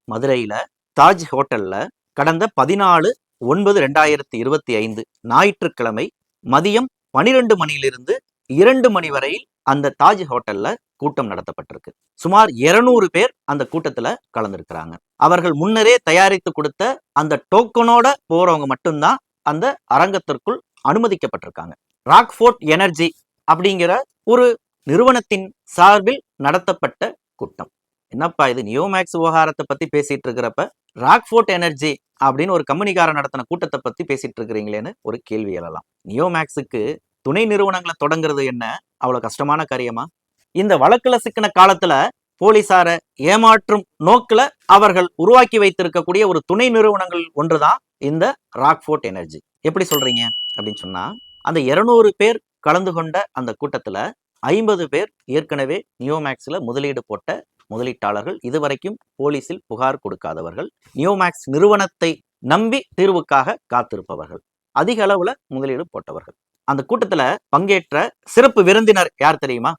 மதுரையில தாஜ் ஹோட்டல்ல கடந்த 14/9/2025 ஞாயிற்றுக்கிழமை மதியம் 12 மணியிலிருந்து 2 மணி வரை அந்த தாஜ் ஹோட்டல்ல கூட்டம் நடத்தப்பட்டிருக்கு. சுமார் 200 பேர் அந்த கூட்டத்துல கலந்துருக்கிறாங்க. அவர்கள் முன்னரே தயாரித்து கொடுத்த அந்த டோக்கனோட போறவங்க மட்டும்தான் அந்த அரங்கத்திற்குள் அனுமதிக்கப்பட்டிருக்காங்க. ராக்ஃபோர்ட் எனர்ஜி அப்படிங்கிற ஒரு நிறுவனத்தின் சார்பில் நடத்தப்பட்ட கூட்டம். என்னப்பா இது நியோமேக்ஸ் விவகாரத்தை பத்தி பேசிட்டு இருக்கிறப்ப ராக்ஃபோர்ட் எனர்ஜி அப்படின்னு ஒரு கம்பெனிக்காரன் நடத்தின கூட்டத்தை பத்தி பேசிட்டு இருக்கிறீங்களேன்னு ஒரு கேள்வி எழலாம். நியோமேக்ஸுக்கு துணை நிறுவனங்களை தொடங்குறது என்ன அவ்வளவு கஷ்டமான காரியமா? இந்த வழக்குல சிக்கின காலத்துல போலீசார ஏமாற்றும் நோக்குல அவர்கள் உருவாக்கி வைத்திருக்கக்கூடிய ஒரு துணை நிறுவனங்கள் ஒன்றுதான் இந்த ராக்ஃபோர்ட் எனர்ஜி. எப்படி சொல்றீங்க அப்படின்னு சொன்னா, அந்த 200 பேர் கலந்து கொண்ட அந்த கூட்டத்துல 50 பேர் ஏற்கனவே நியோமேக்ஸ்ல முதலீடு போட்ட முதலீட்டாளர்கள், இதுவரைக்கும் போலீசில் புகார் கொடுக்காதவர்கள், நியோமேக்ஸ் நிறுவனத்தை நம்பி தீர்வுக்காக காத்திருப்பவர்கள், அதிக அளவுல முதலீடு போட்டவர்கள். அந்த கூட்டத்துல பங்கேற்ற சிறப்பு விருந்தினர் யார் தெரியுமா?